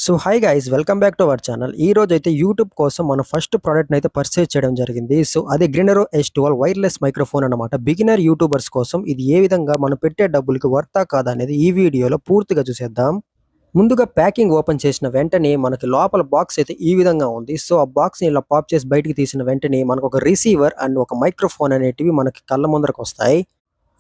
So hi guys welcome back to our channel. ఈ రోజు అయితే యూట్యూబ్ కోసం మన ఫస్ట్ ప్రోడక్ట్ అయితే పర్చేజ్ చేయడం జరిగింది. సో అది గ్రీనరో S12 వైర్లెస్ మైక్రోఫోన్ అన్నమాట. బిగినర్ యూట్యూబర్స్ కోసం ఇది ఏ విధంగా మనం పెట్టే డబ్బులకి వర్తా కాదా అనేది ఈ వీడియోలో పూర్తిగా చూసేద్దాం. ముందుగా ప్యాకింగ్ ఓపెన్ చేసిన వెంటనే మనకి లోపల బాక్స్ అయితే ఈ విధంగా ఉంది. సో ఆ బాక్స్‌ని ఇలా పాప్ చేసి బయటికి తీసిన వెంటనే మనకు ఒక రిసీవర్ అండ్ ఒక మైక్రోఫోన్ అనేటివి మనకి కళ్ళ ముందరకు వస్తాయి.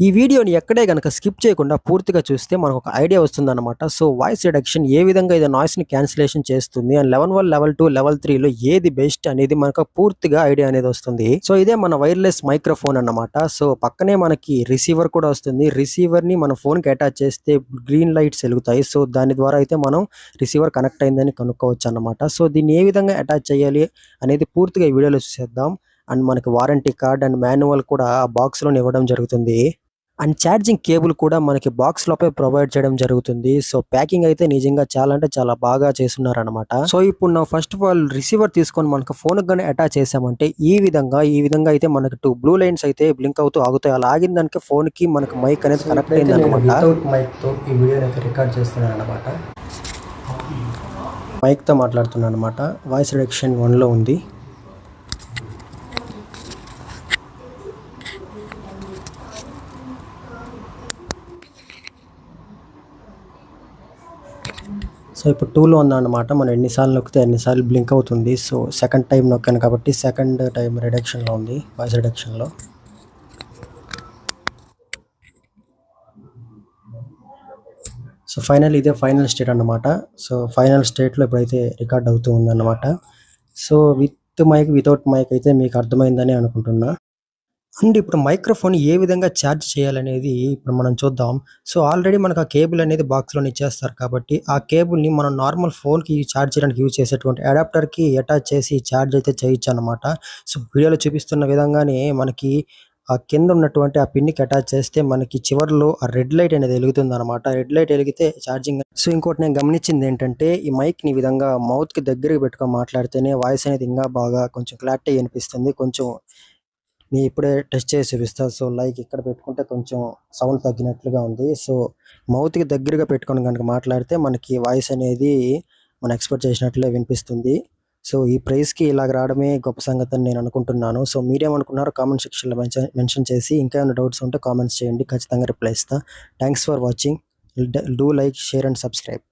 ఈ వీడియోని ఎక్కడే గనక స్కిప్ చేయకుండా పూర్తిగా చూస్తే మనకు ఒక ఐడియా వస్తుందన్నమాట. సో వాయిస్ రిడక్షన్ ఏ విధంగా ఇది నాయిస్‌ని క్యాన్సిలేషన్ చేస్తుంది అండ్ లెవెల్ 1, లెవెల్ 2, లెవెల్ 3లో ఏది బెస్ట్ అనేది మనకు పూర్తిగా ఐడియా అనేది వస్తుంది. సో ఇదే మన వైర్‌లెస్ మైక్రోఫోన్ అన్నమాట. సో పక్కనే మనకి రిసీవర్ కూడా వస్తుంది. రిసీవర్‌ని మన ఫోన్‌కి అటాచ్ చేస్తే గ్రీన్ లైట్స్ ఎలుగుతాయి. సో దాని ద్వారా అయితే మనం రిసీవర్ కనెక్ట్ అయిందని కనుక్కోవచ్చన్నమాట. సో దీన్ని ఏ విధంగా అటాచ్ చేయాలి అనేది పూర్తిగా ఈ వీడియోలో చూసేద్దాం. అండ్ మనకి వారంటీ కార్డ్ అండ్ మాన్యువల్ కూడా ఆ బాక్స్‌లోనే ఇవ్వడం జరుగుతుంది. అండ్ ఛార్జింగ్ కేబుల్ కూడా మనకి బాక్స్ లోపే ప్రొవైడ్ చేయడం జరుగుతుంది. సో ప్యాకింగ్ అయితే నిజంగా చాలా అంటే చాలా బాగా చేసున్నారనమాట. సో ఇప్పుడు నా ఫస్ట్ ఆఫ్ ఆల్ రిసీవర్ తీసుకొని మనకు ఫోన్ గానీ అటాచ్ చేసామంటే ఈ విధంగా అయితే మనకి 2 బ్లూ లైన్స్ అయితే బ్లింక్ అవుతూ ఆగుతాయి. అలా ఆగిన దానికి ఫోన్ కి మనకి మైక్ అనేది కనెక్ట్ అయింది అనమాట. వితౌట్ మైక్ తో ఈ వీడియోని అయితే రికార్డ్ చేస్తున్నాను అనమాట. మైక్ తో మాట్లాడుతున్నాను అనమాట. వాయిస్ రిడక్షన్ 1 లో ఉంది. సో ఇప్పుడు 2లో ఉందన్నమాట. మనం ఎన్నిసార్లు నొక్కితే అన్నిసార్లు బ్లింక్ అవుతుంది. సో సెకండ్ టైం నొక్కాను కాబట్టి సెకండ్ టైం రిడక్షన్లో ఉంది, వాయిస్ రిడక్షన్లో. సో ఇదే ఫైనల్ స్టేట్ అన్నమాట. సో ఫైనల్ స్టేట్లో ఇప్పుడైతే రికార్డ్ అవుతూ ఉందన్నమాట. So with mic without mic అయితే మీకు అర్థమైందని అనుకుంటున్నా. అండ్ ఇప్పుడు మైక్రోఫోన్ ఏ విధంగా ఛార్జ్ చేయాలనేది ఇప్పుడు మనం చూద్దాం. సో ఆల్రెడీ మనకు ఆ కేబుల్ అనేది బాక్స్‌లోనే ఇచ్చేస్తారు కాబట్టి, ఆ కేబుల్‌ని మనం నార్మల్ ఫోన్‌కి ఛార్జ్ చేయడానికి యూజ్ చేసేటువంటి అడాప్టర్‌కి అటాచ్ చేసి ఛార్జ్ అయితే చేయొచ్చనమాట. సో వీడియోలో చూపిస్తున్న విధంగానే మనకి ఆ కింద ఉన్నటువంటి ఆ పిన్‌కి అటాచ్ చేస్తే మనకి చివర్లో ఆ రెడ్ లైట్ అనేది ఎలుగుతుందనమాట. రెడ్ లైట్ ఎలిగితే ఛార్జింగ్. సో ఇంకోటి నేను గమనించిందేంటంటే, ఈ మైక్‌ని ఈ విధంగా మౌత్‌కి దగ్గరకి పెట్టుకొని మాట్లాడితేనే వాయిస్ అనేది ఇంకా బాగా కొంచెం క్లారిటీగా వినిపిస్తుంది. కొంచెం ఇప్పుడే టెస్ట్ చేసి చూపిస్తా. సో లైక్ ఇక్కడ పెట్టుకుంటే కొంచెం సౌండ్ తగ్గినట్లుగా ఉంది. సో మౌత్‌కి దగ్గరగా పెట్టుకొని గనుక మాట్లాడితే మనకి వాయిస్ అనేది మనం ఎక్స్‌పెక్ట్ చేసినట్లే వినిపిస్తుంది. సో ఈ ప్రైస్‌కి ఇలాగ రావడమే గొప్ప సంగతి అని నేను అనుకుంటున్నాను. సో మీరేమనుకున్నారో కామెంట్ సెక్షన్‌లో మెన్షన్ చేసి ఇంకా ఏమైనా డౌట్స్ ఉంటే కామెంట్స్ చేయండి. ఖచ్చితంగా రిప్లై ఇస్తా. Thanks for watching. Do like, share and subscribe.